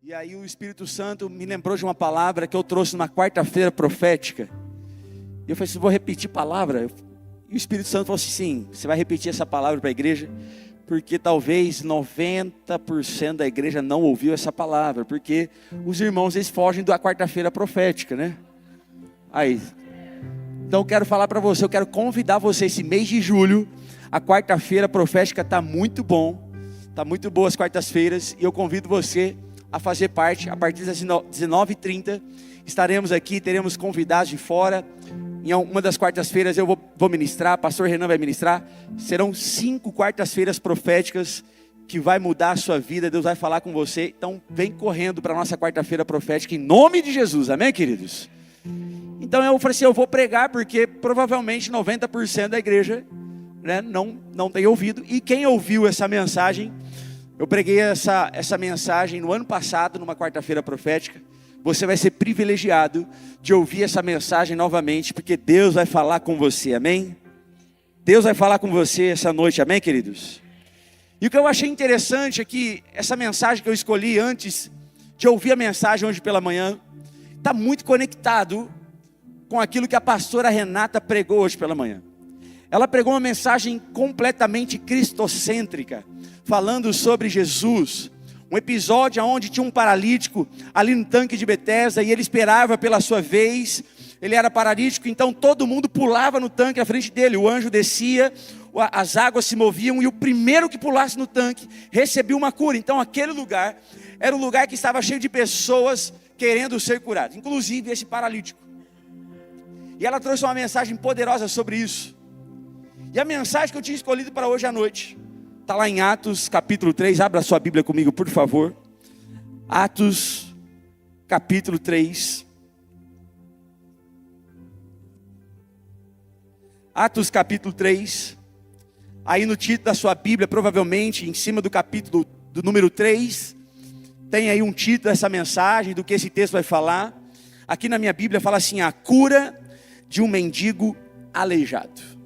E aí o Espírito Santo me lembrou de uma palavra que eu trouxe numa quarta-feira profética. E eu falei assim, vou repetir palavra? E o Espírito Santo falou assim, sim, você vai repetir essa palavra para a igreja, porque talvez 90% da igreja não ouviu essa palavra, porque os irmãos, eles fogem da quarta-feira profética, né? Aí, então eu quero falar para você, eu quero convidar você esse mês de julho, a quarta-feira profética está muito bom, está muito boa as quartas-feiras, e eu convido você a fazer parte. A partir das 19h30, estaremos aqui, teremos convidados de fora. Em uma das quartas-feiras eu vou ministrar, pastor Renan vai ministrar. Serão 5 quartas-feiras proféticas que vai mudar a sua vida, Deus vai falar com você. Então vem correndo para a nossa quarta-feira profética em nome de Jesus, amém, queridos? Então eu falei assim, eu vou pregar porque provavelmente 90% da igreja, né, não tem ouvido. E quem ouviu essa mensagem, eu preguei essa mensagem no ano passado, numa quarta-feira profética. Você vai ser privilegiado de ouvir essa mensagem novamente, porque Deus vai falar com você, amém? Deus vai falar com você essa noite, amém, queridos? E o que eu achei interessante é que essa mensagem que eu escolhi antes de ouvir a mensagem hoje pela manhã, está muito conectado com aquilo que a pastora Renata pregou hoje pela manhã. Ela pregou uma mensagem completamente cristocêntrica, falando sobre Jesus. Um episódio onde tinha um paralítico ali no tanque de Betesda e ele esperava pela sua vez. Ele era paralítico, então todo mundo pulava no tanque à frente dele. O anjo descia, as águas se moviam e o primeiro que pulasse no tanque recebia uma cura. Então aquele lugar era um lugar que estava cheio de pessoas querendo ser curadas, inclusive esse paralítico. E ela trouxe uma mensagem poderosa sobre isso. E a mensagem que eu tinha escolhido para hoje à noite está lá em Atos capítulo 3, abra sua Bíblia comigo por favor. Atos capítulo 3. Atos capítulo 3. Aí no título da sua Bíblia, provavelmente em cima do capítulo do número 3, tem aí um título dessa mensagem, do que esse texto vai falar. Aqui na minha Bíblia fala assim, a cura de um mendigo aleijado.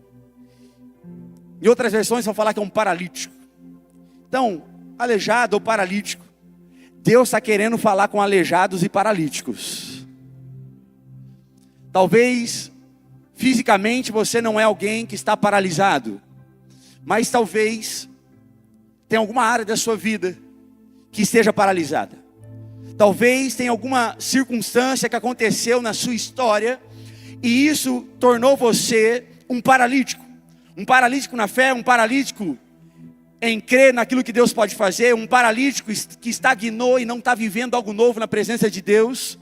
Em outras versões vão falar que é um paralítico. Então, aleijado ou paralítico, Deus está querendo falar com aleijados e paralíticos. Talvez, fisicamente você não é alguém que está paralisado, mas talvez tenha alguma área da sua vida que esteja paralisada. Talvez tenha alguma circunstância que aconteceu na sua história e isso tornou você um paralítico. Um paralítico na fé, um paralítico em crer naquilo que Deus pode fazer, um paralítico que estagnou e não está vivendo algo novo na presença de Deus.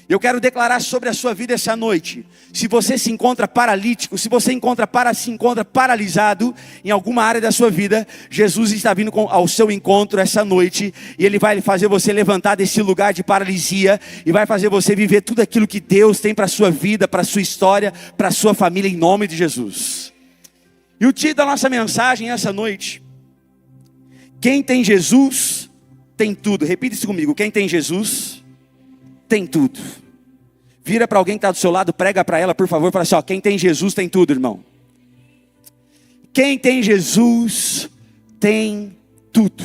Eu quero declarar sobre a sua vida essa noite. Se você se encontra paralítico, se você se encontra paralisado em alguma área da sua vida, Jesus está vindo ao seu encontro essa noite. E Ele vai fazer você levantar desse lugar de paralisia. E vai fazer você viver tudo aquilo que Deus tem para a sua vida, para a sua história, para a sua família, em nome de Jesus. E o título da nossa mensagem essa noite: quem tem Jesus, tem tudo. Repita isso comigo, quem tem Jesus, tem tudo. Vira para alguém que está do seu lado, prega para ela, por favor, fala assim, ó, quem tem Jesus tem tudo, irmão. Quem tem Jesus tem tudo.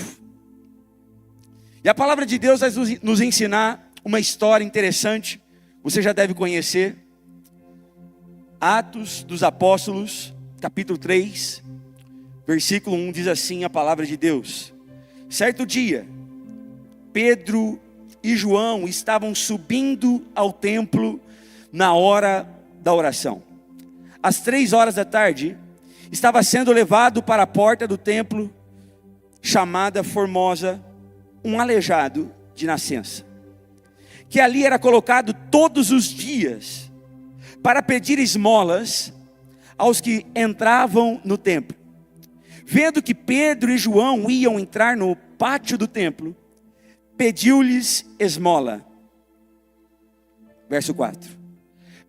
E a palavra de Deus vai nos ensinar uma história interessante. Você já deve conhecer. Atos dos Apóstolos, capítulo 3, versículo 1, diz assim a palavra de Deus. Certo dia, Pedro e João estavam subindo ao templo na hora da oração. Às 3 horas da tarde, estava sendo levado para a porta do templo, chamada Formosa, um aleijado de nascença, que ali era colocado todos os dias, para pedir esmolas aos que entravam no templo. Vendo que Pedro e João iam entrar no pátio do templo, pediu-lhes esmola. Verso 4.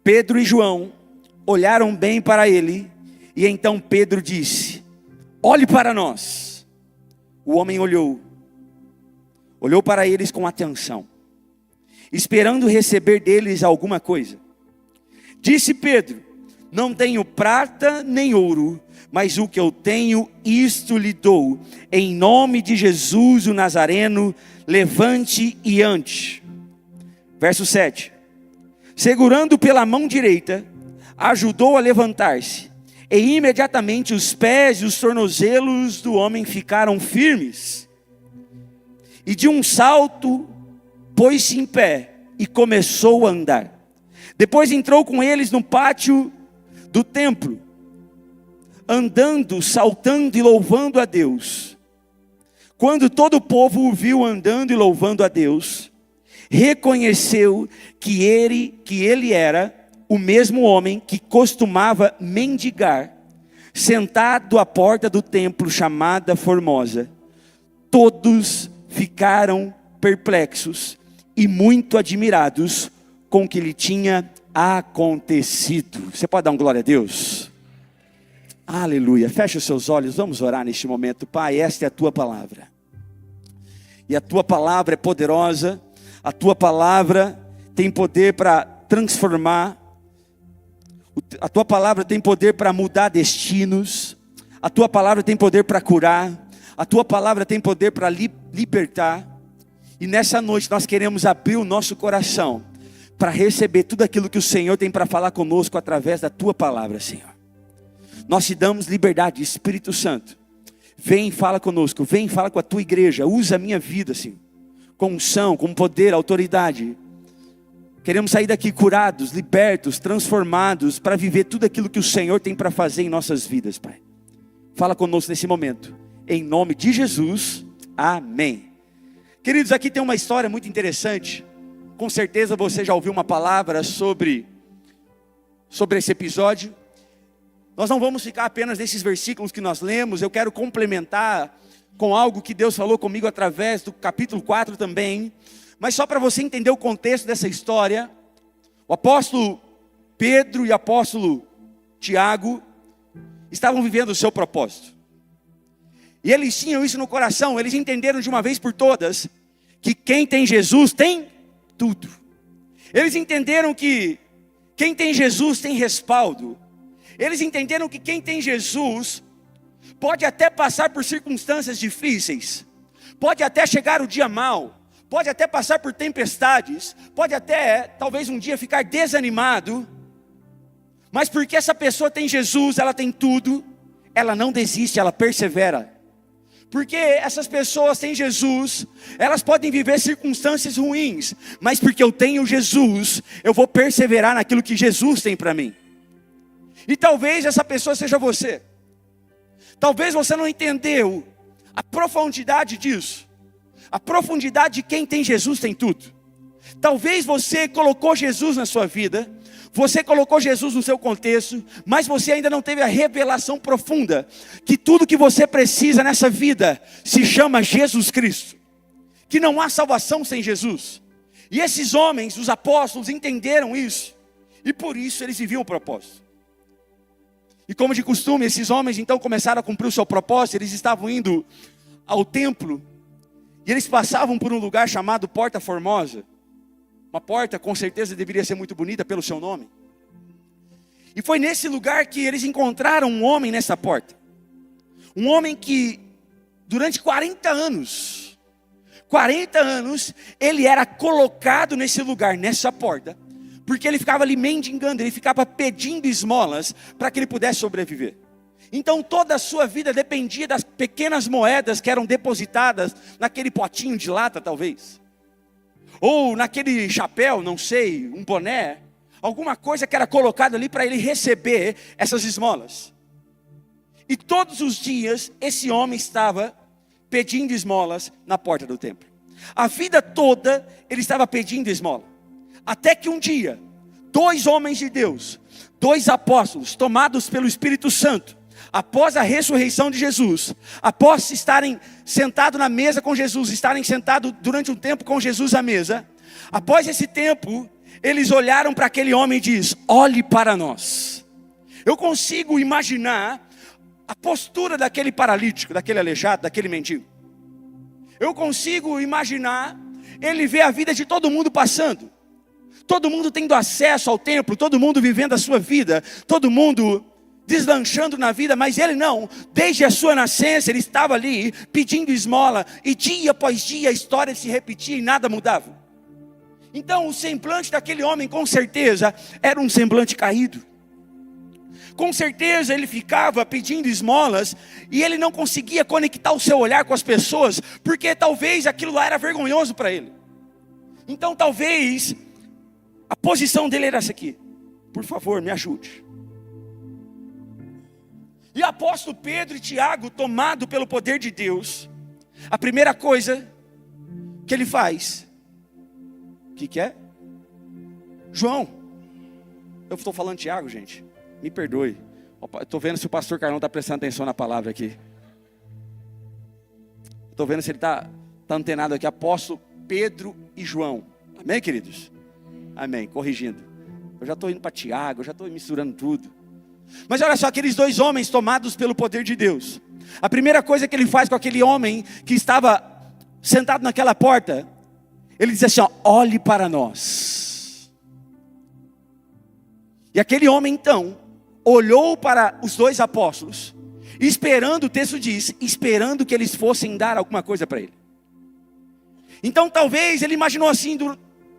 Pedro e João olharam bem para ele, e então Pedro disse, olhe para nós. O homem olhou para eles com atenção, esperando receber deles alguma coisa. Disse Pedro, Não tenho prata nem ouro, mas o que eu tenho, isto lhe dou. Em nome de Jesus o Nazareno, levante e ande. Verso 7. Segurando pela mão direita, ajudou a levantar-se. E imediatamente os pés e os tornozelos do homem ficaram firmes. E de um salto, pôs-se em pé e começou a andar. Depois entrou com eles no pátio do templo, andando, saltando e louvando a Deus. Quando todo o povo o viu andando e louvando a Deus, reconheceu que ele era o mesmo homem que costumava mendigar, sentado à porta do templo chamada Formosa. Todos ficaram perplexos e muito admirados com o que lhe tinha acontecido. Você pode dar um glória a Deus? Aleluia. Feche os seus olhos, vamos orar neste momento. Pai, esta é a tua palavra. E a tua palavra é poderosa. A tua palavra tem poder para transformar. A tua palavra tem poder para mudar destinos. A tua palavra tem poder para curar. A tua palavra tem poder para libertar. E nessa noite nós queremos abrir o nosso coração para receber tudo aquilo que o Senhor tem para falar conosco através da tua palavra, Senhor. Nós te damos liberdade, Espírito Santo. Vem e fala conosco, vem e fala com a tua igreja. Usa a minha vida, Senhor, com unção, com poder, autoridade. Queremos sair daqui curados, libertos, transformados, para viver tudo aquilo que o Senhor tem para fazer em nossas vidas, Pai. Fala conosco nesse momento, em nome de Jesus, amém. Queridos, aqui tem uma história muito interessante. Com certeza você já ouviu uma palavra sobre esse episódio. Nós não vamos ficar apenas nesses versículos que nós lemos. Eu quero complementar com algo que Deus falou comigo através do capítulo 4 também. Mas só para você entender o contexto dessa história, o apóstolo Pedro e o apóstolo Tiago estavam vivendo o seu propósito. E eles tinham isso no coração. Eles entenderam de uma vez por todas que quem tem Jesus tem tudo. Eles entenderam que quem tem Jesus tem respaldo. Eles entenderam que quem tem Jesus pode até passar por circunstâncias difíceis, pode até chegar o dia mau, pode até passar por tempestades, pode até talvez um dia ficar desanimado, mas porque essa pessoa tem Jesus, ela tem tudo, ela não desiste, ela persevera. Porque essas pessoas têm Jesus, elas podem viver circunstâncias ruins, mas porque eu tenho Jesus, eu vou perseverar naquilo que Jesus tem para mim. E talvez essa pessoa seja você. Talvez você não entendeu a profundidade disso. A profundidade de quem tem Jesus tem tudo. Talvez você colocou Jesus na sua vida, você colocou Jesus no seu contexto, mas você ainda não teve a revelação profunda que tudo que você precisa nessa vida se chama Jesus Cristo, que não há salvação sem Jesus. E esses homens, os apóstolos, entenderam isso, e por isso eles viviam o propósito. E como de costume, esses homens então começaram a cumprir o seu propósito. Eles estavam indo ao templo, e eles passavam por um lugar chamado Porta Formosa. Uma porta com certeza deveria ser muito bonita pelo seu nome. E foi nesse lugar que eles encontraram um homem nessa porta. Um homem que durante 40 anos, ele era colocado nesse lugar, nessa porta, porque ele ficava ali mendigando, ele ficava pedindo esmolas para que ele pudesse sobreviver. Então toda a sua vida dependia das pequenas moedas que eram depositadas naquele potinho de lata talvez. Ou naquele chapéu, não sei, um boné, alguma coisa que era colocada ali para ele receber essas esmolas. E todos os dias esse homem estava pedindo esmolas na porta do templo. A vida toda ele estava pedindo esmola. Até que um dia, 2 homens de Deus, 2 apóstolos tomados pelo Espírito Santo, após a ressurreição de Jesus, após estarem sentados na mesa com Jesus, estarem sentados durante um tempo com Jesus à mesa, após esse tempo, eles olharam para aquele homem e diz: olhe para nós. Eu consigo imaginar a postura daquele paralítico, daquele aleijado, daquele mendigo. Eu consigo imaginar ele ver a vida de todo mundo passando. todo mundo tendo acesso ao templo, todo mundo vivendo a sua vida, todo mundo deslanchando na vida, mas ele não. Desde a sua nascença ele estava ali pedindo esmola, e dia após dia a história se repetia e nada mudava. Então o semblante daquele homem com certeza era um semblante caído. Com certeza ele ficava pedindo esmolas e ele não conseguia conectar o seu olhar com as pessoas, porque talvez aquilo lá era vergonhoso para ele. Então talvez a posição dele era essa aqui: por favor, me ajude. E o apóstolo Pedro e Tiago, tomado pelo poder de Deus, a primeira coisa que ele faz, o que é? João, eu estou falando Tiago, gente, me perdoe, estou vendo se o pastor Carlão está prestando atenção na palavra aqui, estou vendo se ele está antenado aqui. Apóstolo Pedro e João, amém, queridos? Amém, corrigindo, eu já estou indo para Tiago, eu já estou misturando tudo. Mas olha só, aqueles dois homens tomados pelo poder de Deus, a primeira coisa que ele faz com aquele homem que estava sentado naquela porta, ele diz assim, ó, olhe para nós. E aquele homem então olhou para os dois apóstolos, esperando, o texto diz, esperando que eles fossem dar alguma coisa para ele. Então talvez ele imaginou assim,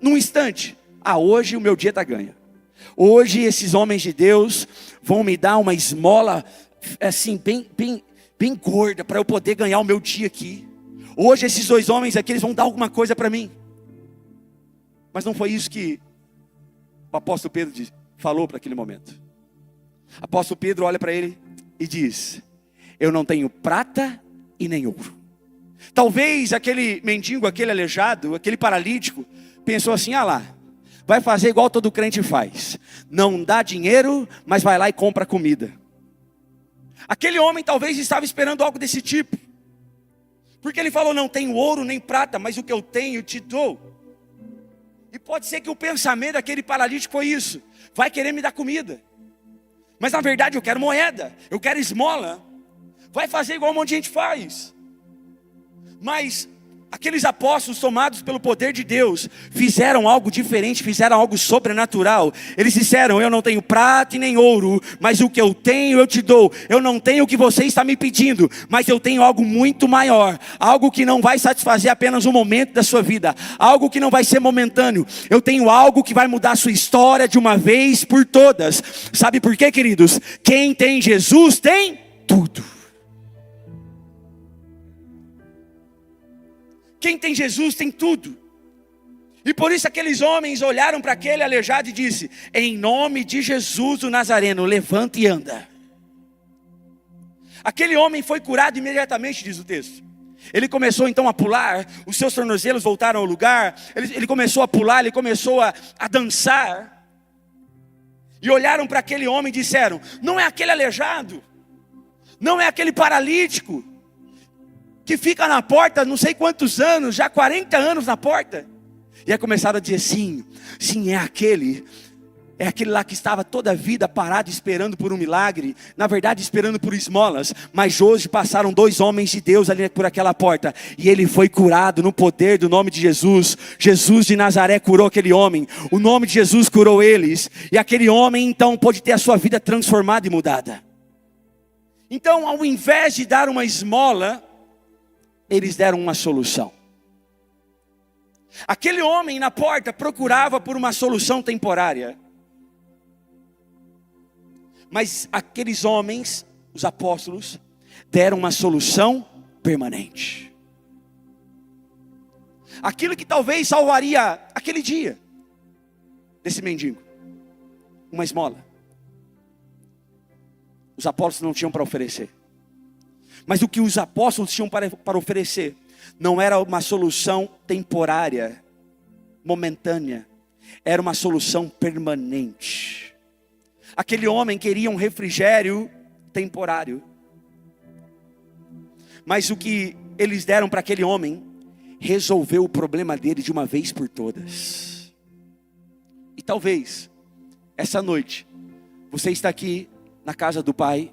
num instante, hoje o meu dia está ganho. Hoje esses homens de Deus vão me dar uma esmola assim bem gorda, para eu poder ganhar o meu dia aqui. Hoje esses dois homens aqui, eles vão dar alguma coisa para mim. Mas não foi isso que o apóstolo Pedro falou para aquele momento. O apóstolo Pedro olha para ele e diz, eu não tenho prata e nem ouro. Talvez aquele mendigo, aquele aleijado, aquele paralítico pensou assim, lá, vai fazer igual todo crente faz, não dá dinheiro, mas vai lá e compra comida. Aquele homem talvez estava esperando algo desse tipo, porque ele falou, não tenho ouro nem prata, mas o que eu tenho te dou. E pode ser que o pensamento daquele paralítico foi isso, vai querer me dar comida, mas na verdade eu quero moeda, eu quero esmola, vai fazer igual um monte de gente faz. Mas aqueles apóstolos tomados pelo poder de Deus fizeram algo diferente, fizeram algo sobrenatural. Eles disseram, eu não tenho prata e nem ouro, mas o que eu tenho eu te dou. Eu não tenho o que você está me pedindo, mas eu tenho algo muito maior, algo que não vai satisfazer apenas um momento da sua vida, algo que não vai ser momentâneo. Eu tenho algo que vai mudar a sua história de uma vez por todas. Sabe por quê, queridos? Quem tem Jesus tem tudo. Quem tem Jesus tem tudo. E por isso aqueles homens olharam para aquele aleijado e disse, em nome de Jesus o Nazareno, levanta e anda. Aquele homem foi curado imediatamente, diz o texto. Ele começou então a pular, os seus tornozelos voltaram ao lugar, ele começou a pular, ele começou a dançar. E olharam para aquele homem e disseram, não é aquele aleijado, não é aquele paralítico, que fica na porta não sei quantos anos, já 40 anos na porta. E aí começaram a dizer, sim, é aquele lá que estava toda a vida parado esperando por um milagre, na verdade esperando por esmolas, mas hoje passaram dois homens de Deus ali por aquela porta, e ele foi curado no poder do nome de Jesus. Jesus de Nazaré curou aquele homem, o nome de Jesus curou eles, e aquele homem então pôde ter a sua vida transformada e mudada. Então ao invés de dar uma esmola, eles deram uma solução. Aquele homem na porta procurava por uma solução temporária, mas aqueles homens, os apóstolos, deram uma solução permanente. Aquilo que talvez salvaria aquele dia desse mendigo, uma esmola. Os apóstolos não tinham para oferecer. Mas o que os apóstolos tinham para oferecer não era uma solução temporária, momentânea, era uma solução permanente. Aquele homem queria um refrigério temporário, mas o que eles deram para aquele homem resolveu o problema dele de uma vez por todas. E talvez essa noite você está aqui na casa do Pai,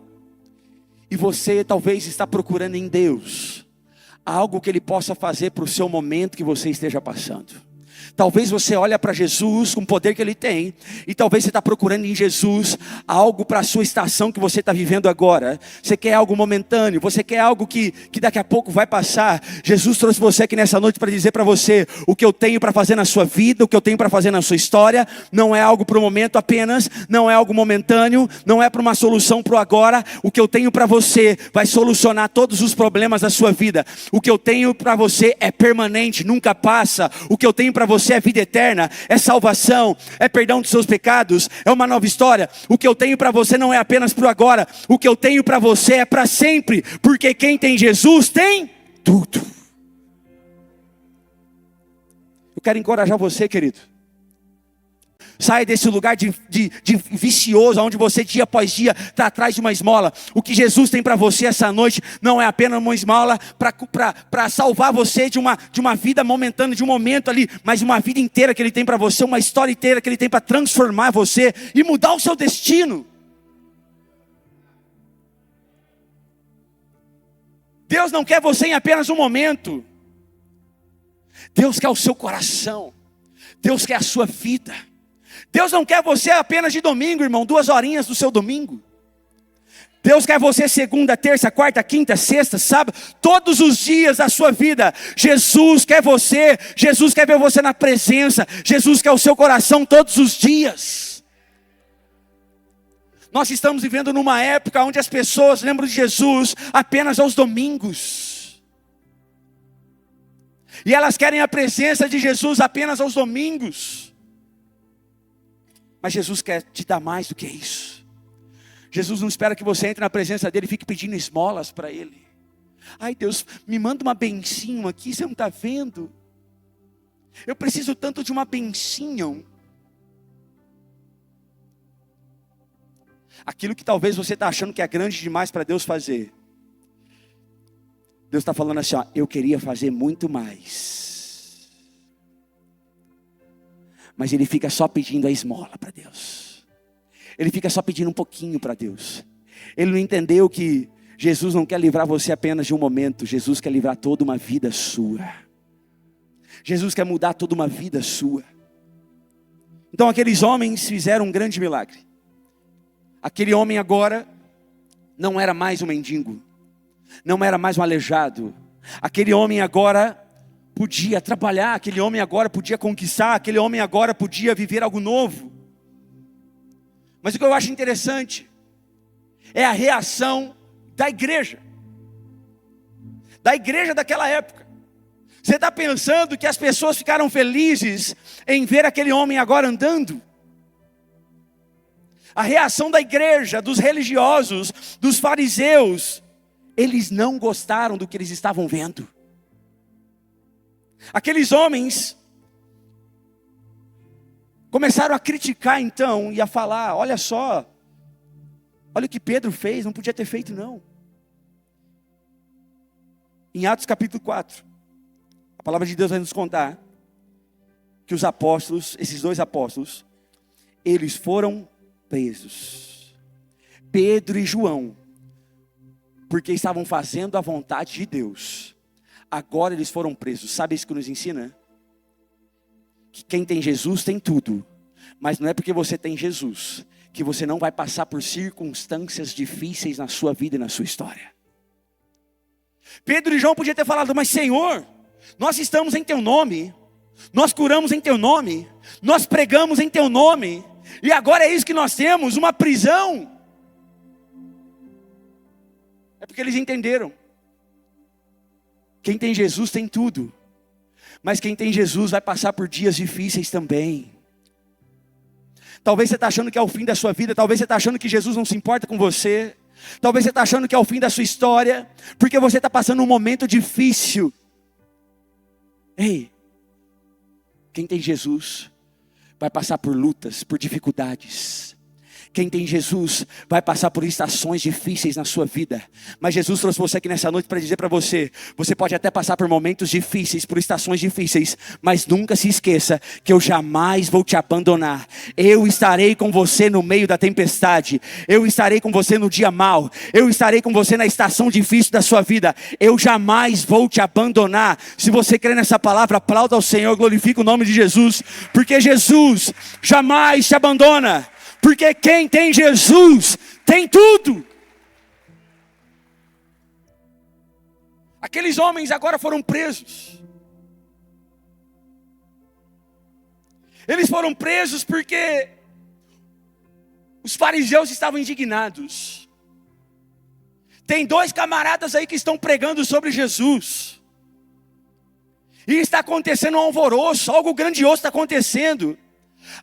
e você talvez está procurando em Deus algo que Ele possa fazer para o seu momento que você esteja passando. Talvez você olhe para Jesus com o poder que Ele tem, e talvez você está procurando em Jesus algo para a sua estação que você está vivendo agora. Você quer algo momentâneo, você quer algo que daqui a pouco vai passar. Jesus trouxe você aqui nessa noite para dizer para você: o que eu tenho para fazer na sua vida, o que eu tenho para fazer na sua história, não é algo para o momento apenas, não é algo momentâneo, não é para uma solução para o agora. O que eu tenho para você vai solucionar todos os problemas da sua vida. O que eu tenho para você é permanente, nunca passa. O que eu tenho para você é vida eterna, é salvação, é perdão dos seus pecados, é uma nova história. O que eu tenho para você não é apenas para o agora, o que eu tenho para você é para sempre, porque quem tem Jesus tem tudo. Eu quero encorajar você, querido. Saia desse lugar de vicioso, onde você dia após dia está atrás de uma esmola. O que Jesus tem para você essa noite não é apenas uma esmola para salvar você de uma vida momentânea, de um momento ali, mas uma vida inteira que Ele tem para você, uma história inteira que Ele tem para transformar você e mudar o seu destino. Deus não quer você em apenas um momento. Deus quer o seu coração. Deus quer a sua vida. Deus não quer você apenas de domingo, irmão, 2 horinhas do seu domingo. Deus quer você segunda, terça, quarta, quinta, sexta, sábado, todos os dias da sua vida. Jesus quer você, Jesus quer ver você na presença, Jesus quer o seu coração todos os dias. Nós estamos vivendo numa época onde as pessoas lembram de Jesus apenas aos domingos. E elas querem a presença de Jesus apenas aos domingos. Mas Jesus quer te dar mais do que isso. Jesus não espera que você entre na presença dEle e fique pedindo esmolas para Ele. Ai Deus, me manda uma bencinho aqui, você não está vendo? Eu preciso tanto de uma bencinho. Aquilo que talvez você está achando que é grande demais para Deus fazer. Deus está falando assim, ó, eu queria fazer muito mais. Mas Ele fica só pedindo a esmola para Deus. Ele fica só pedindo um pouquinho para Deus. Ele não entendeu que Jesus não quer livrar você apenas de um momento. Jesus quer livrar toda uma vida sua. Jesus quer mudar toda uma vida sua. Então aqueles homens fizeram um grande milagre. Aquele homem agora não era mais um mendigo. Não era mais um aleijado. Aquele homem agora podia trabalhar, aquele homem agora podia conquistar, aquele homem agora podia viver algo novo. Mas o que eu acho interessante é a reação da igreja daquela época. Você está pensando que as pessoas ficaram felizes em ver aquele homem agora andando? A reação da igreja, dos religiosos, dos fariseus, eles não gostaram do que eles estavam vendo. Aqueles homens começaram a criticar então e a falar, olha só, olha o que Pedro fez, não podia ter feito não. Em Atos capítulo 4, a palavra de Deus vai nos contar que os apóstolos, esses 2 apóstolos, eles foram presos. Pedro e João, porque estavam fazendo a vontade de Deus. Agora eles foram presos. Sabe isso que nos ensina? Que quem tem Jesus tem tudo. Mas não é porque você tem Jesus que você não vai passar por circunstâncias difíceis na sua vida e na sua história. Pedro e João podiam ter falado, mas Senhor, nós estamos em Teu nome, nós curamos em Teu nome, nós pregamos em Teu nome, e agora é isso que nós temos, uma prisão. É porque eles entenderam. Quem tem Jesus tem tudo. Mas quem tem Jesus vai passar por dias difíceis também. Talvez você está achando que é o fim da sua vida. Talvez você está achando que Jesus não se importa com você. Talvez você está achando que é o fim da sua história. Porque você está passando um momento difícil. Ei, quem tem Jesus vai passar por lutas, por dificuldades. Quem tem Jesus vai passar por estações difíceis na sua vida. Mas Jesus trouxe você aqui nessa noite para dizer para você: você pode até passar por momentos difíceis, por estações difíceis, mas nunca se esqueça que eu jamais vou te abandonar. Eu estarei com você no meio da tempestade. Eu estarei com você no dia mau. Eu estarei com você na estação difícil da sua vida. Eu jamais vou te abandonar. Se você crê nessa palavra, aplauda ao Senhor, glorifica o nome de Jesus, porque Jesus jamais te abandona. Porque quem tem Jesus tem tudo. Aqueles homens agora foram presos. Eles foram presos porque os fariseus estavam indignados. Tem 2 camaradas aí que estão pregando sobre Jesus. E está acontecendo um alvoroço, algo grandioso está acontecendo.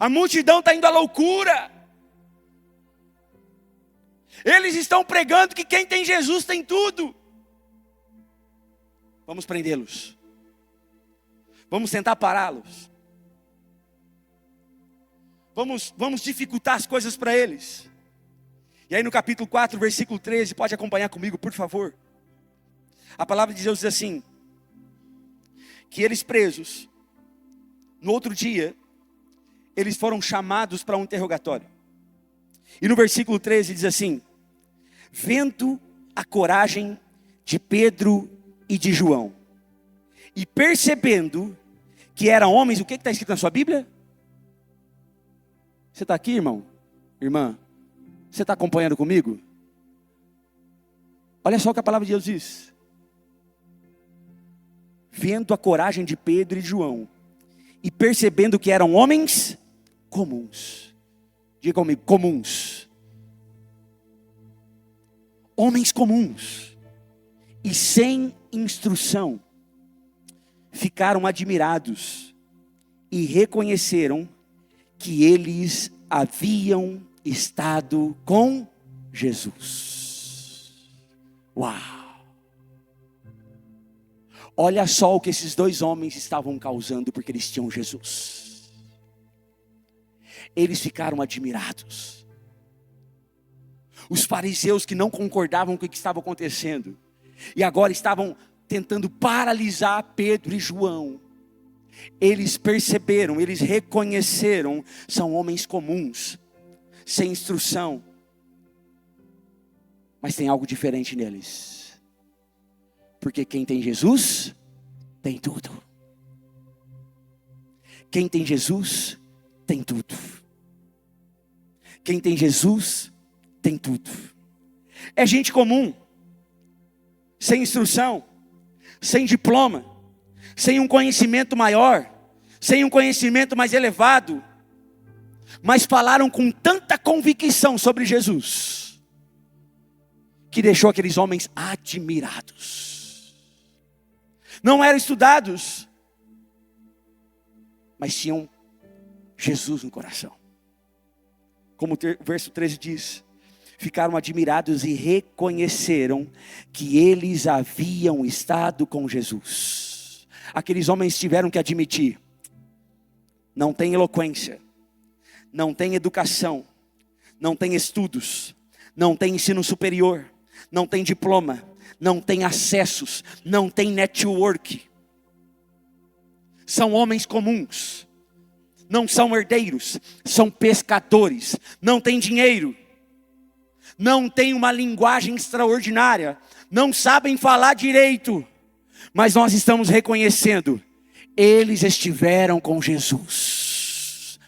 A multidão está indo à loucura. Eles estão pregando que quem tem Jesus tem tudo. Vamos prendê-los. Vamos tentar pará-los. Vamos dificultar as coisas para eles. E aí no capítulo 4, versículo 13, pode acompanhar comigo, por favor. A palavra de Deus diz assim: que eles presos, no outro dia, eles foram chamados para um interrogatório. E no versículo 13 diz assim: vendo a coragem de Pedro e de João, e percebendo que eram homens, o que está escrito na sua Bíblia? Você está aqui, irmão? Irmã? Você está acompanhando comigo? Olha só o que a palavra de Deus diz. Vendo a coragem de Pedro e de João, e percebendo que eram homens comuns. Diga comigo, comuns. Homens comuns e sem instrução, ficaram admirados e reconheceram que eles haviam estado com Jesus. Uau! Olha só o que esses 2 homens estavam causando porque eles tinham Jesus. Eles ficaram admirados. Os fariseus que não concordavam com o que estava acontecendo, e agora estavam tentando paralisar Pedro e João. Eles perceberam, eles reconheceram, são homens comuns, sem instrução, mas tem algo diferente neles. Porque quem tem Jesus, tem tudo. Quem tem Jesus, tem tudo. Quem tem Jesus, tem tudo. É gente comum, sem instrução, sem diploma, sem um conhecimento maior, sem um conhecimento mais elevado, mas falaram com tanta convicção sobre Jesus, que deixou aqueles homens admirados. Não eram estudados, mas tinham Jesus no coração. Como o verso 13 diz, ficaram admirados e reconheceram que eles haviam estado com Jesus. Aqueles homens tiveram que admitir: não tem eloquência, não tem educação, não tem estudos, não tem ensino superior, não tem diploma, não tem acessos, não tem network. São homens comuns, não são herdeiros, são pescadores, não tem dinheiro, não tem uma linguagem extraordinária, não sabem falar direito, mas nós estamos reconhecendo, eles estiveram com Jesus.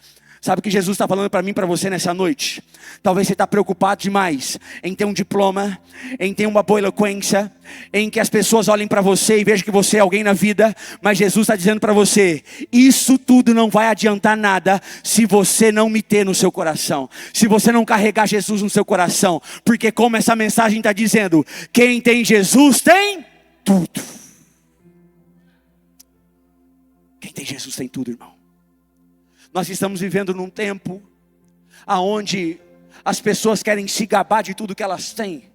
Sabe o que Jesus está falando para mim e para você nessa noite? Talvez você está preocupado demais em ter um diploma, em ter uma boa eloquência, em que as pessoas olhem para você e vejam que você é alguém na vida. Mas Jesus está dizendo para você: isso tudo não vai adiantar nada se você não me ter no seu coração, se você não carregar Jesus no seu coração. Porque como essa mensagem está dizendo, quem tem Jesus tem tudo. Quem tem Jesus tem tudo, irmão. Nós estamos vivendo num tempo onde as pessoas querem se gabar de tudo que elas têm.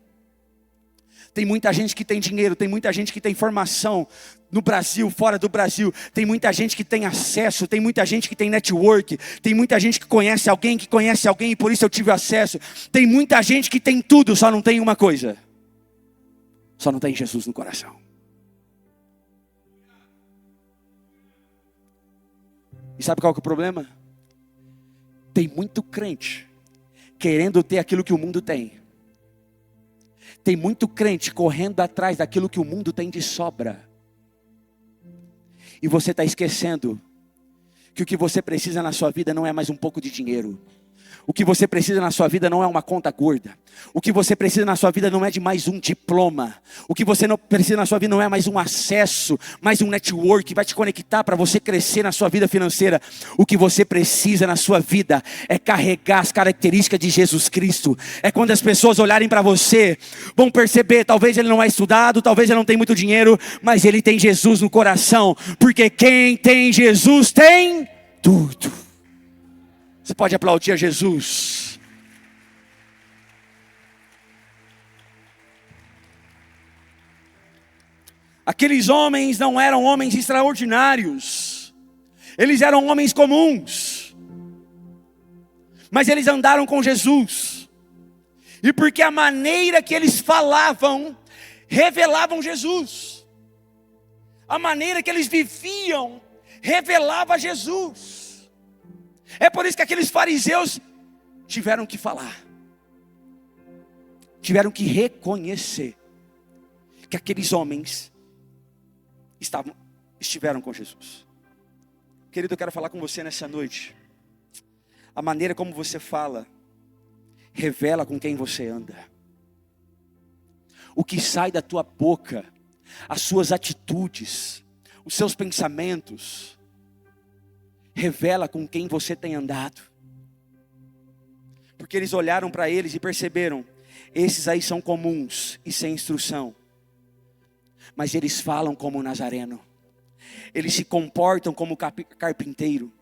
Tem muita gente que tem dinheiro, tem muita gente que tem formação no Brasil, fora do Brasil. Tem muita gente que tem acesso, tem muita gente que tem network. Tem muita gente que conhece alguém e por isso eu tive acesso. Tem muita gente que tem tudo, só não tem uma coisa. Só não tem Jesus no coração. E sabe qual que é o problema? Tem muito crente querendo ter aquilo que o mundo tem. Tem muito crente correndo atrás daquilo que o mundo tem de sobra. E você está esquecendo que o que você precisa na sua vida não é mais um pouco de dinheiro. O que você precisa na sua vida não é uma conta gorda. O que você precisa na sua vida não é de mais um diploma. O que você não precisa na sua vida não é mais um acesso, mais um network que vai te conectar para você crescer na sua vida financeira. O que você precisa na sua vida é carregar as características de Jesus Cristo. É quando as pessoas olharem para você, vão perceber, talvez ele não é estudado, talvez ele não tenha muito dinheiro, mas ele tem Jesus no coração. Porque quem tem Jesus tem tudo. Você pode aplaudir a Jesus. Aqueles homens não eram homens extraordinários. Eles eram homens comuns. Mas eles andaram com Jesus. E porque a maneira que eles falavam, revelavam Jesus. A maneira que eles viviam, revelava Jesus. É por isso que aqueles fariseus tiveram que falar. Tiveram que reconhecer que aqueles homens estiveram com Jesus. Querido, eu quero falar com você nessa noite. A maneira como você fala revela com quem você anda. O que sai da tua boca, as suas atitudes, os seus pensamentos, revela com quem você tem andado. Porque eles olharam para eles e perceberam, esses aí são comuns e sem instrução, mas eles falam como nazareno, eles se comportam como carpinteiro.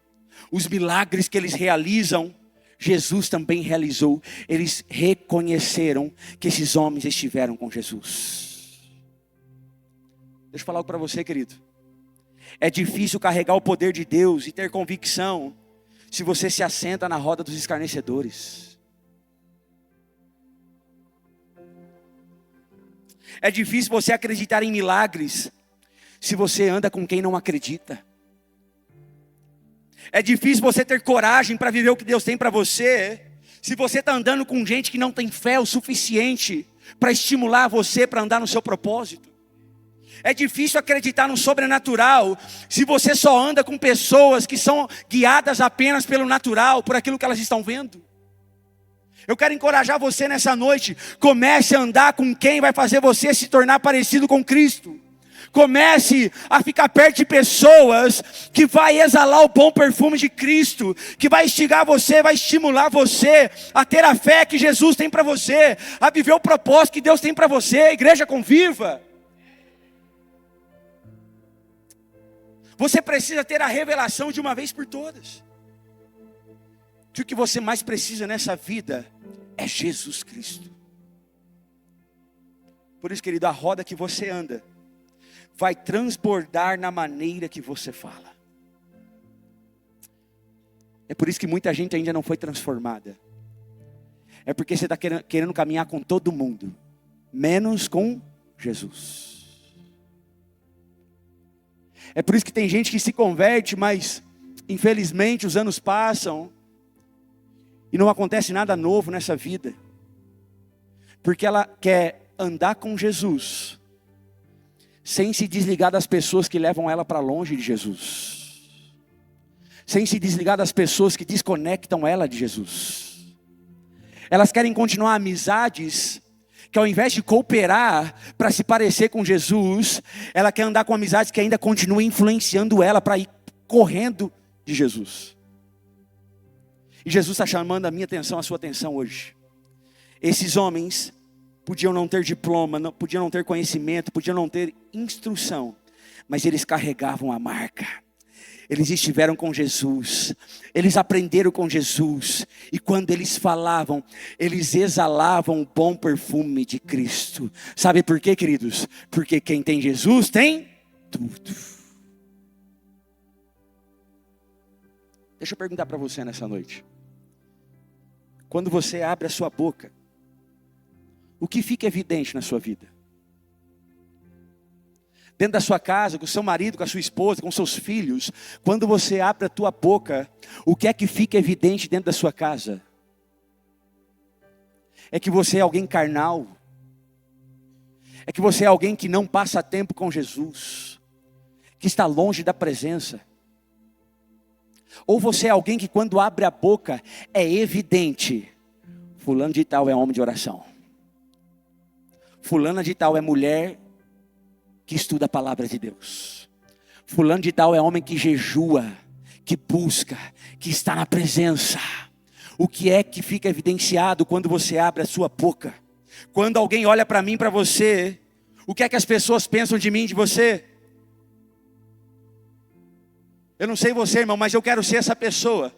Os milagres que eles realizam, Jesus também realizou. Eles reconheceram que esses homens estiveram com Jesus. Deixa eu falar algo para você, querido. É difícil carregar o poder de Deus e ter convicção se você se assenta na roda dos escarnecedores. É difícil você acreditar em milagres se você anda com quem não acredita. É difícil você ter coragem para viver o que Deus tem para você se você está andando com gente que não tem fé o suficiente para estimular você para andar no seu propósito. É difícil acreditar no sobrenatural se você só anda com pessoas que são guiadas apenas pelo natural, por aquilo que elas estão vendo. Eu quero encorajar você nessa noite. Comece a andar com quem vai fazer você se tornar parecido com Cristo. Comece a ficar perto de pessoas que vai exalar o bom perfume de Cristo, que vai instigar você, vai estimular você a ter a fé que Jesus tem para você, a viver o propósito que Deus tem para você. Igreja Conviva. Você precisa ter a revelação de uma vez por todas que o que você mais precisa nessa vida é Jesus Cristo. Por isso, querido, a roda que você anda vai transbordar na maneira que você fala. É por isso que muita gente ainda não foi transformada. É porque você está querendo caminhar com todo mundo, menos com Jesus. É por isso que tem gente que se converte, mas infelizmente os anos passam e não acontece nada novo nessa vida. Porque ela quer andar com Jesus sem se desligar das pessoas que levam ela para longe de Jesus. Sem se desligar das pessoas que desconectam ela de Jesus. Elas querem continuar amizades que ao invés de cooperar para se parecer com Jesus, ela quer andar com amizades que ainda continuam influenciando ela para ir correndo de Jesus. E Jesus está chamando a minha atenção, a sua atenção hoje. Esses homens podiam não ter diploma, podiam não ter conhecimento, podiam não ter instrução, mas eles carregavam a marca. Eles estiveram com Jesus, eles aprenderam com Jesus, e quando eles falavam, eles exalavam o bom perfume de Cristo. Sabe por quê, queridos? Porque quem tem Jesus tem tudo. Deixa eu perguntar para você nessa noite. Quando você abre a sua boca, o que fica evidente na sua vida? Dentro da sua casa, com o seu marido, com a sua esposa, com seus filhos, quando você abre a tua boca, o que é que fica evidente dentro da sua casa? É que você é alguém carnal? É que você é alguém que não passa tempo com Jesus? Que está longe da presença? Ou você é alguém que quando abre a boca, é evidente, fulano de tal é homem de oração, fulana de tal é mulher que estuda a palavra de Deus, fulano de tal é homem que jejua, que busca, que está na presença. O que é que fica evidenciado quando você abre a sua boca? Quando alguém olha para mim, para você, o que é que as pessoas pensam de mim, de você? Eu não sei você, irmão, mas eu quero ser essa pessoa.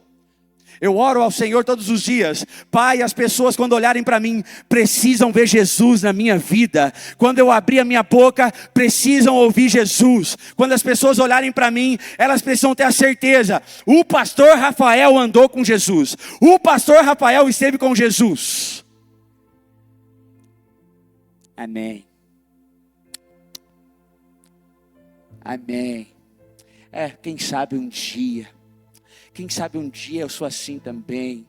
Eu oro ao Senhor todos os dias. Pai, as pessoas quando olharem para mim, precisam ver Jesus na minha vida. Quando eu abrir a minha boca, precisam ouvir Jesus. Quando as pessoas olharem para mim, elas precisam ter a certeza. O pastor Rafael andou com Jesus. O pastor Rafael esteve com Jesus. Amém. Amém. Quem sabe um dia eu sou assim também.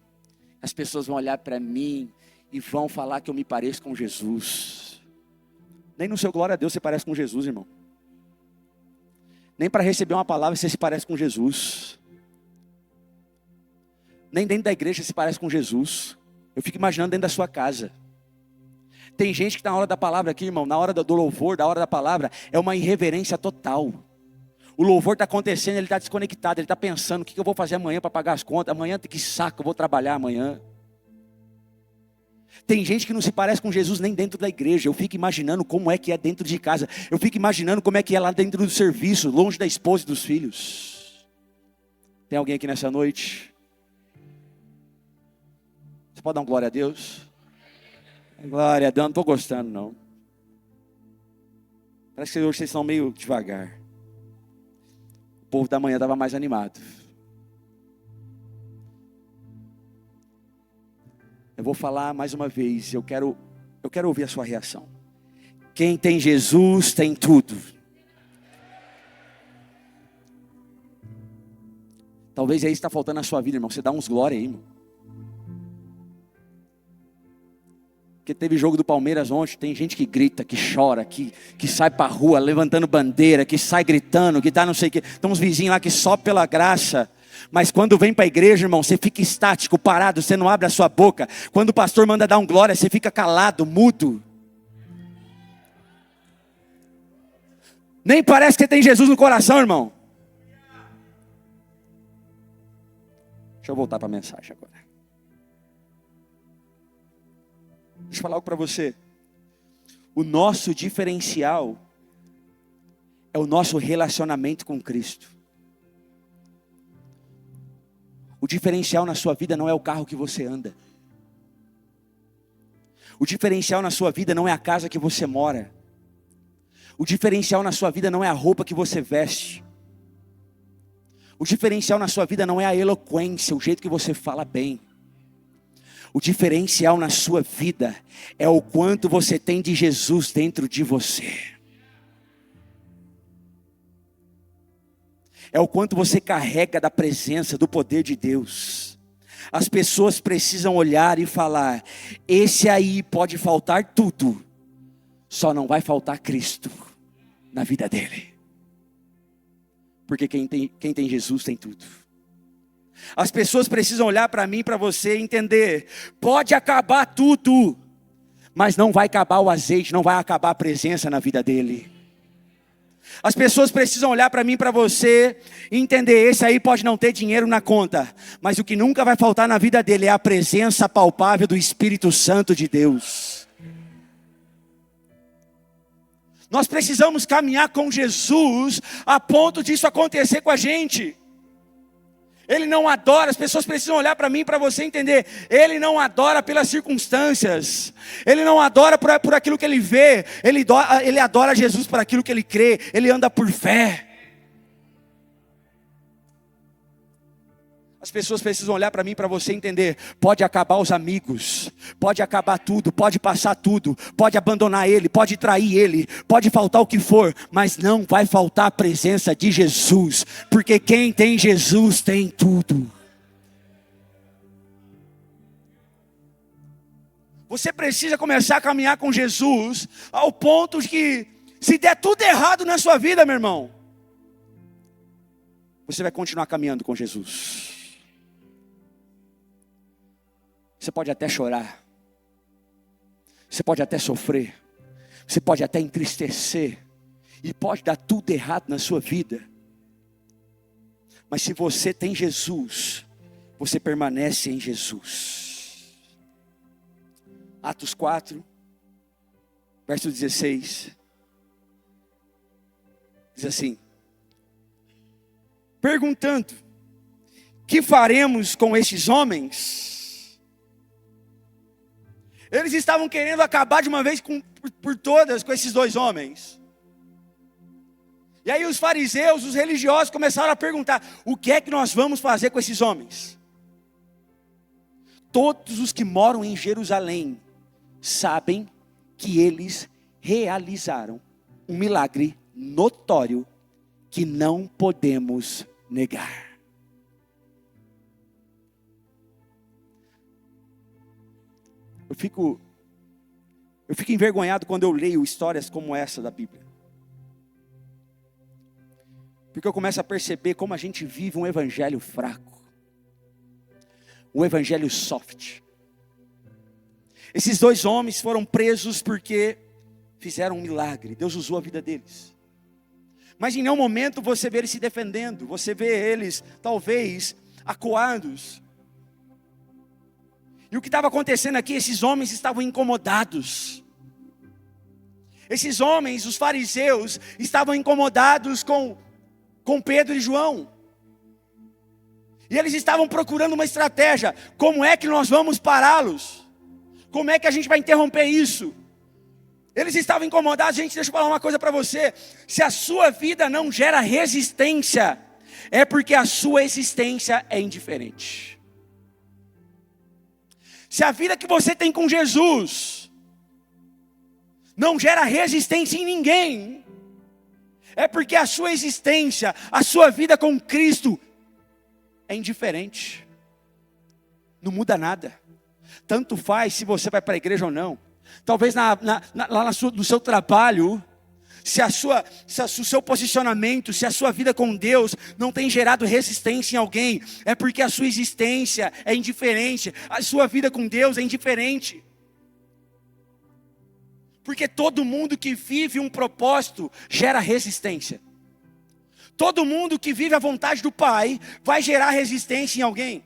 As pessoas vão olhar para mim e vão falar que eu me pareço com Jesus. Nem no seu glória a Deus você parece com Jesus, irmão. Nem para receber uma palavra você se parece com Jesus. Nem dentro da igreja você se parece com Jesus. Eu fico imaginando dentro da sua casa. Tem gente que na hora da palavra aqui, irmão, na hora do louvor, da hora da palavra, é uma irreverência total. O louvor está acontecendo, ele está desconectado, ele está pensando, o que eu vou fazer amanhã para pagar as contas? Amanhã, que saco, eu vou trabalhar amanhã. Tem gente que não se parece com Jesus nem dentro da igreja. Eu fico imaginando como é que é dentro de casa. Eu fico imaginando como é que é lá dentro do serviço, longe da esposa e dos filhos. Tem alguém aqui nessa noite? Você pode dar uma glória a Deus? Glória a Deus, não estou gostando não. Parece que hoje vocês estão meio devagar. O povo da manhã estava mais animado. Eu vou falar mais uma vez. Eu quero ouvir a sua reação. Quem tem Jesus tem tudo. Talvez aí está faltando na sua vida, irmão. Você dá uns glória aí, irmão. Porque teve jogo do Palmeiras ontem, tem gente que grita, que chora, que sai pra rua levantando bandeira, que sai gritando, que tá não sei o que. Tem uns vizinhos lá que só pela graça. Mas quando vem para a igreja, irmão, você fica estático, parado, você não abre a sua boca. Quando o pastor manda dar um glória, você fica calado, mudo. Nem parece que tem Jesus no coração, irmão. Deixa eu voltar para a mensagem agora. Deixa eu falar algo para você. O nosso diferencial é o nosso relacionamento com Cristo. O diferencial na sua vida não é o carro que você anda. O diferencial na sua vida não é a casa que você mora. O diferencial na sua vida não é a roupa que você veste. O diferencial na sua vida não é a eloquência, o jeito que você fala bem. O diferencial na sua vida é o quanto você tem de Jesus dentro de você. É o quanto você carrega da presença, do poder de Deus. As pessoas precisam olhar e falar: esse aí pode faltar tudo, só não vai faltar Cristo na vida dele. Porque quem tem Jesus tem tudo. As pessoas precisam olhar para mim, para você e entender: pode acabar tudo, mas não vai acabar o azeite, não vai acabar a presença na vida dele. As pessoas precisam olhar para mim, para você e entender: esse aí pode não ter dinheiro na conta, mas o que nunca vai faltar na vida dele é a presença palpável do Espírito Santo de Deus. Nós precisamos caminhar com Jesus a ponto disso acontecer com a gente. Ele não adora, as pessoas precisam olhar para mim, para você entender. Ele não adora pelas circunstâncias. Ele não adora por aquilo que ele vê. Ele adora Jesus por aquilo que ele crê. Ele anda por fé. As pessoas precisam olhar para mim, para você entender. Pode acabar os amigos, pode acabar tudo, pode passar tudo, pode abandonar ele, pode trair ele, pode faltar o que for, mas não vai faltar a presença de Jesus, porque quem tem Jesus tem tudo. Você precisa começar a caminhar com Jesus, ao ponto de que, se der tudo errado na sua vida, meu irmão, você vai continuar caminhando com Jesus. Você pode até chorar, você pode até sofrer, você pode até entristecer, e pode dar tudo errado na sua vida, mas se você tem Jesus, você permanece em Jesus. Atos 4, verso 16, diz assim: perguntando, que faremos com estes homens? Eles estavam querendo acabar de uma vez por todas com esses dois homens. E aí os fariseus, os religiosos começaram a perguntar: o que é que nós vamos fazer com esses homens? Todos os que moram em Jerusalém sabem que eles realizaram um milagre notório que não podemos negar. Eu fico envergonhado quando eu leio histórias como essa da Bíblia. Porque eu começo a perceber como a gente vive um evangelho fraco. Um evangelho soft. Esses dois homens foram presos porque fizeram um milagre. Deus usou a vida deles. Mas em nenhum momento você vê eles se defendendo. Você vê eles, talvez, acuados. E o que estava acontecendo aqui, esses homens estavam incomodados. Esses homens, os fariseus, estavam incomodados com Pedro e João. E eles estavam procurando uma estratégia. Como é que nós vamos pará-los? Como é que a gente vai interromper isso? Eles estavam incomodados. Gente, deixa eu falar uma coisa para você. Se a sua vida não gera resistência, é porque a sua existência é indiferente. Se a vida que você tem com Jesus não gera resistência em ninguém, é porque a sua existência, a sua vida com Cristo é indiferente. Não muda nada. Tanto faz se você vai para a igreja ou não. Talvez lá no seu trabalho, se o seu posicionamento, se a sua vida com Deus não tem gerado resistência em alguém, é porque a sua existência é indiferente, a sua vida com Deus é indiferente. Porque todo mundo que vive um propósito gera resistência. Todo mundo que vive a vontade do Pai vai gerar resistência em alguém.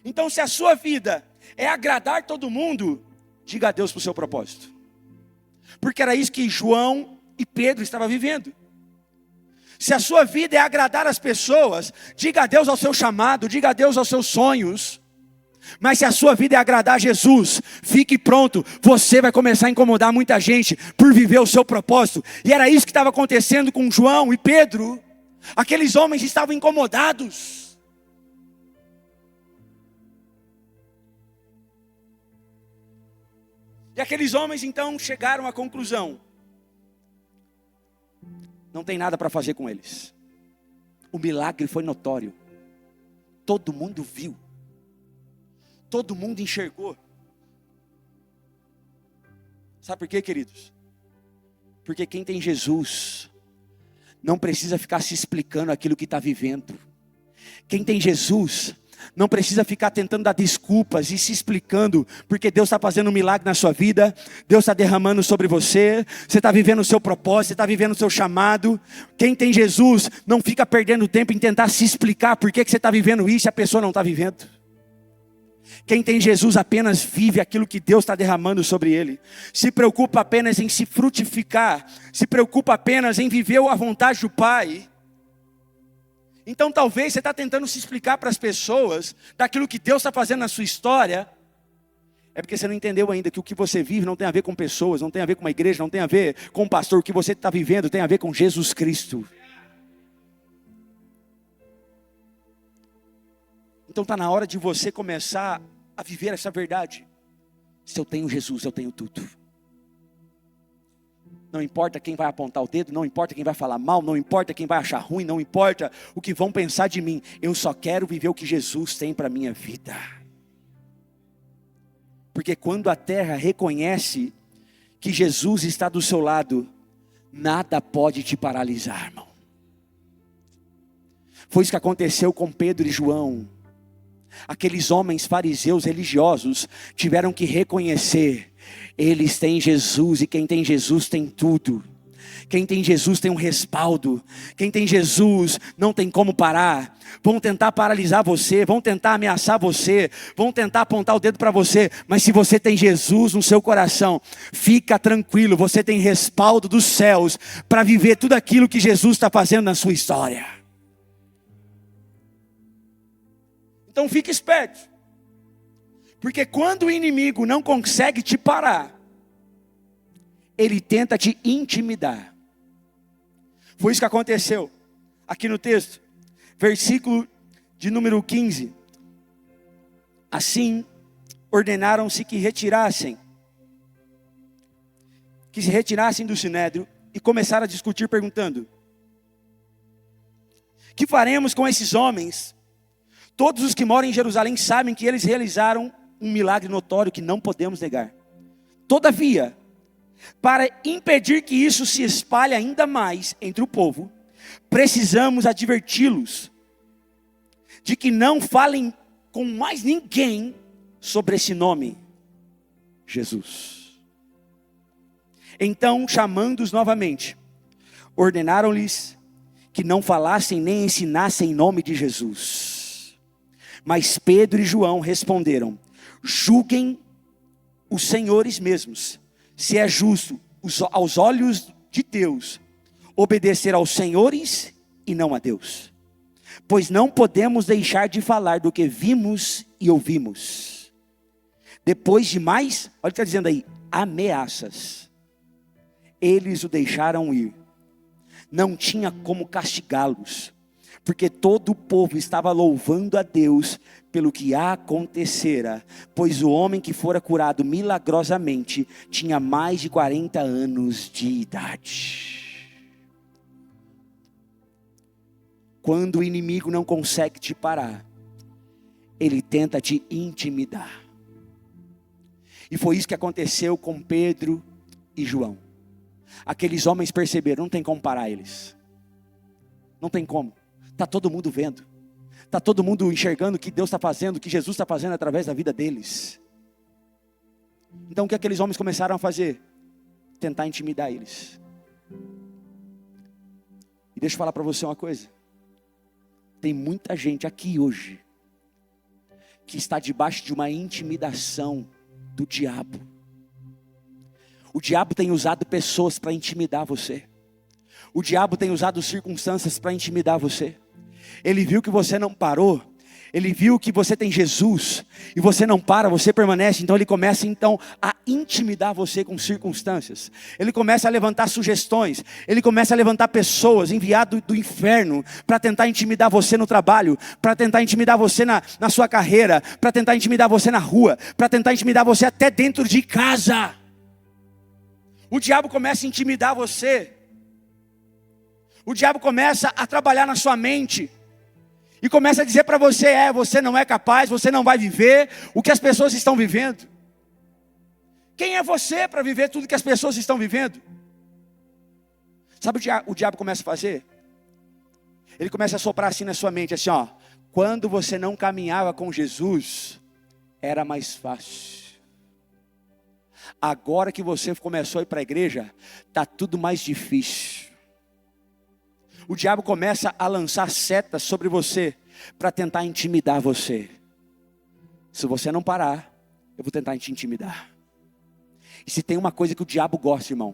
Então, se a sua vida é agradar todo mundo, diga adeus para o seu propósito. Porque era isso que João e Pedro estavam vivendo. Se a sua vida é agradar as pessoas, diga adeus ao seu chamado, diga adeus aos seus sonhos. Mas se a sua vida é agradar a Jesus, fique pronto, você vai começar a incomodar muita gente por viver o seu propósito. E era isso que estava acontecendo com João e Pedro. Aqueles homens estavam incomodados. E aqueles homens então chegaram à conclusão: não tem nada para fazer com eles. O milagre foi notório. Todo mundo viu. Todo mundo enxergou. Sabe por quê, queridos? Porque quem tem Jesus não precisa ficar se explicando aquilo que está vivendo. Quem tem Jesus não precisa ficar tentando dar desculpas e se explicando, porque Deus está fazendo um milagre na sua vida, Deus está derramando sobre você, você está vivendo o seu propósito, você está vivendo o seu chamado. Quem tem Jesus não fica perdendo tempo em tentar se explicar por que você está vivendo isso e a pessoa não está vivendo. Quem tem Jesus apenas vive aquilo que Deus está derramando sobre ele. Se preocupa apenas em se frutificar, se preocupa apenas em viver a vontade do Pai. Então talvez você está tentando se explicar para as pessoas daquilo que Deus está fazendo na sua história. É porque você não entendeu ainda que o que você vive não tem a ver com pessoas, não tem a ver com uma igreja, não tem a ver com um pastor. O que você está vivendo tem a ver com Jesus Cristo. Então está na hora de você começar a viver essa verdade. Se eu tenho Jesus, eu tenho tudo. Não importa quem vai apontar o dedo, não importa quem vai falar mal, não importa quem vai achar ruim, não importa o que vão pensar de mim. Eu só quero viver o que Jesus tem para a minha vida. Porque quando a terra reconhece que Jesus está do seu lado, nada pode te paralisar, irmão. Foi isso que aconteceu com Pedro e João. Aqueles homens fariseus religiosos tiveram que reconhecer: eles têm Jesus, e quem tem Jesus tem tudo. Quem tem Jesus tem um respaldo. Quem tem Jesus não tem como parar. Vão tentar paralisar você, vão tentar ameaçar você, vão tentar apontar o dedo para você. Mas se você tem Jesus no seu coração, fica tranquilo, você tem respaldo dos céus para viver tudo aquilo que Jesus está fazendo na sua história. Então fique esperto, porque quando o inimigo não consegue te parar, ele tenta te intimidar. Foi isso que aconteceu aqui no texto, versículo de número 15. Assim ordenaram-se que se retirassem do sinédrio e começaram a discutir perguntando: que faremos com esses homens? Todos os que moram em Jerusalém sabem que eles realizaram um milagre notório que não podemos negar. Todavia, para impedir que isso se espalhe ainda mais entre o povo, precisamos adverti-los de que não falem com mais ninguém sobre esse nome, Jesus. Então, chamando-os novamente, ordenaram-lhes que não falassem nem ensinassem em nome de Jesus. Mas Pedro e João responderam: julguem os senhores mesmos, se é justo aos olhos de Deus obedecer aos senhores e não a Deus. Pois não podemos deixar de falar do que vimos e ouvimos. Depois de mais, olha o que está dizendo aí, ameaças, eles o deixaram ir. Não tinha como castigá-los, porque todo o povo estava louvando a Deus pelo que acontecera, pois o homem que fora curado milagrosamente tinha mais de 40 anos de idade. Quando o inimigo não consegue te parar, ele tenta te intimidar. E foi isso que aconteceu com Pedro e João. Aqueles homens perceberam: não tem como parar eles. Não tem como. Está todo mundo vendo. Está todo mundo enxergando o que Deus está fazendo, o que Jesus está fazendo através da vida deles. Então o que aqueles homens começaram a fazer? Tentar intimidar eles. E deixa eu falar para você uma coisa. Tem muita gente aqui hoje que está debaixo de uma intimidação do diabo. O diabo tem usado pessoas para intimidar você. O diabo tem usado circunstâncias para intimidar você. Ele viu que você não parou. Ele viu que você tem Jesus e você não para, você permanece. Então ele começa a intimidar você com circunstâncias. Ele começa a levantar sugestões. Ele começa a levantar pessoas enviadas do inferno para tentar intimidar você no trabalho, para tentar intimidar você na sua carreira, para tentar intimidar você na rua, para tentar intimidar você até dentro de casa. O diabo começa a intimidar você. O diabo começa a trabalhar na sua mente. E começa a dizer para você: você não é capaz, você não vai viver o que as pessoas estão vivendo. Quem é você para viver tudo que as pessoas estão vivendo? Sabe o diabo começa a fazer? Ele começa a soprar assim na sua mente, assim ó: quando você não caminhava com Jesus, era mais fácil. Agora que você começou a ir para a igreja, está tudo mais difícil. O diabo começa a lançar setas sobre você para tentar intimidar você. Se você não parar, eu vou tentar te intimidar. E se tem uma coisa que o diabo gosta, irmão,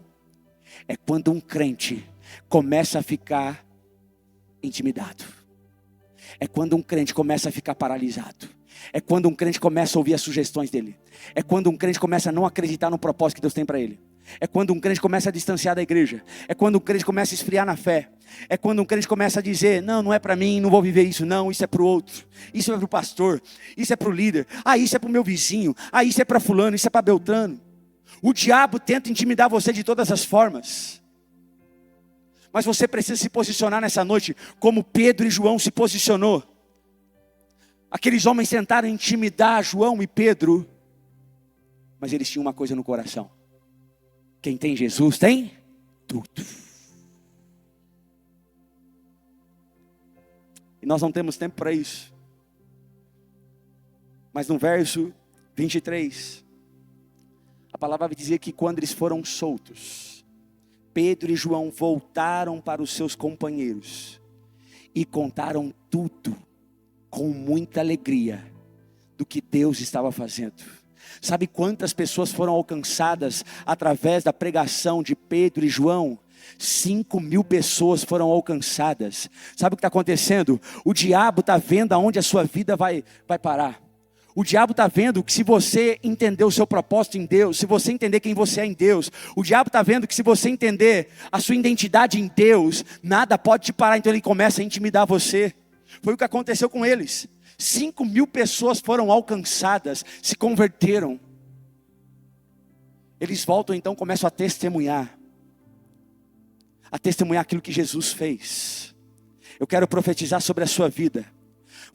é quando um crente começa a ficar intimidado. É quando um crente começa a ficar paralisado. É quando um crente começa a ouvir as sugestões dele. É quando um crente começa a não acreditar no propósito que Deus tem para ele. É quando um crente começa a distanciar da igreja. É quando um crente começa a esfriar na fé. É quando um crente começa a dizer: não, não é para mim, não vou viver isso não, isso é para o outro. Isso é para o pastor, isso é para o líder. Isso é para o meu vizinho. Isso é para fulano, isso é para Beltrano. O diabo tenta intimidar você de todas as formas. Mas você precisa se posicionar nessa noite como Pedro e João se posicionou. Aqueles homens tentaram intimidar João e Pedro, mas eles tinham uma coisa no coração: quem tem Jesus tem tudo. E nós não temos tempo para isso. Mas no verso 23, a palavra vai dizer que quando eles foram soltos, Pedro e João voltaram para os seus companheiros e contaram tudo com muita alegria do que Deus estava fazendo. Sabe quantas pessoas foram alcançadas através da pregação de Pedro e João? 5.000 pessoas foram alcançadas. Sabe o que está acontecendo? O diabo está vendo aonde a sua vida vai parar. O diabo está vendo que se você entender o seu propósito em Deus, se você entender quem você é em Deus, o diabo está vendo que se você entender a sua identidade em Deus, nada pode te parar, então ele começa a intimidar você. Foi o que aconteceu com eles. 5.000 pessoas foram alcançadas, se converteram. Eles voltam então, começam a testemunhar aquilo que Jesus fez. Eu quero profetizar sobre a sua vida.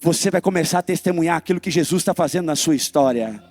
Você vai começar a testemunhar aquilo que Jesus está fazendo na sua história.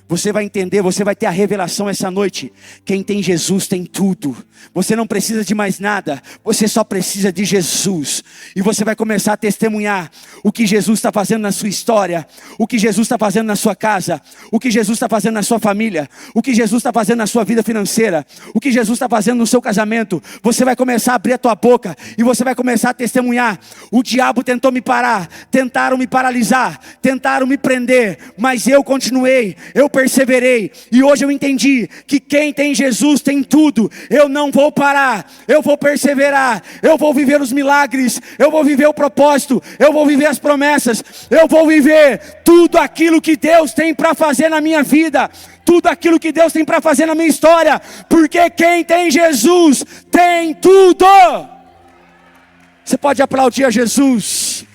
Você vai entender, você vai ter a revelação essa noite. Quem tem Jesus tem tudo. Você não precisa de mais nada. Você só precisa de Jesus. E você vai começar a testemunhar o que Jesus está fazendo na sua história. O que Jesus está fazendo na sua casa. O que Jesus está fazendo na sua família. O que Jesus está fazendo na sua vida financeira. O que Jesus está fazendo no seu casamento. Você vai começar a abrir a tua boca. E você vai começar a testemunhar. O diabo tentou me parar. Tentaram me paralisar. Tentaram me prender. Mas eu continuei. Eu perseverei, e hoje eu entendi que quem tem Jesus tem tudo. Eu não vou parar, eu vou perseverar, eu vou viver os milagres, eu vou viver o propósito, eu vou viver as promessas, eu vou viver tudo aquilo que Deus tem para fazer na minha vida, tudo aquilo que Deus tem para fazer na minha história, porque quem tem Jesus tem tudo. Você pode aplaudir a Jesus.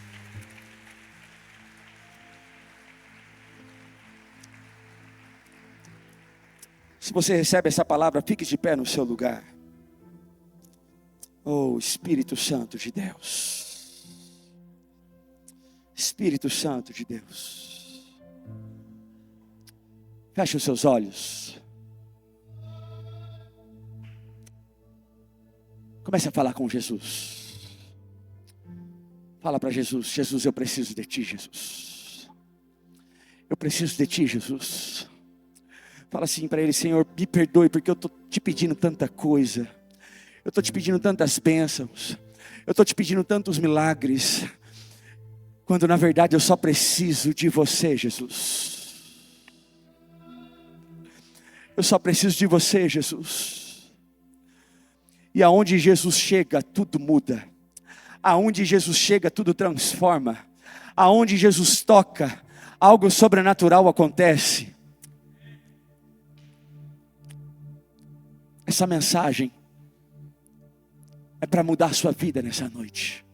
Se você recebe essa palavra, fique de pé no seu lugar. Oh, Espírito Santo de Deus. Espírito Santo de Deus. Feche os seus olhos. Comece a falar com Jesus. Fala para Jesus: Jesus, eu preciso de Ti, Jesus. Eu preciso de Ti, Jesus. Fala assim para Ele: Senhor, me perdoe porque eu estou te pedindo tanta coisa. Eu estou te pedindo tantas bênçãos. Eu estou te pedindo tantos milagres. Quando na verdade eu só preciso de você, Jesus. Eu só preciso de você, Jesus. E aonde Jesus chega, tudo muda. Aonde Jesus chega, tudo transforma. Aonde Jesus toca, algo sobrenatural acontece. Essa mensagem é para mudar a sua vida nessa noite.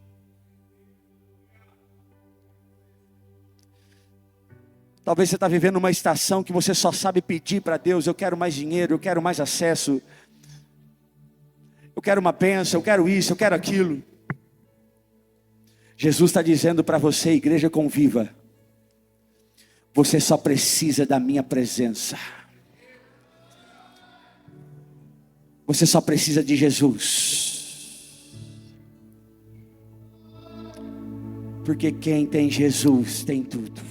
Talvez você está vivendo uma estação que você só sabe pedir para Deus: eu quero mais dinheiro, eu quero mais acesso, eu quero uma bênção, eu quero isso, eu quero aquilo. Jesus está dizendo para você, Igreja Conviva: você só precisa da minha presença. Você só precisa de Jesus. Porque quem tem Jesus tem tudo.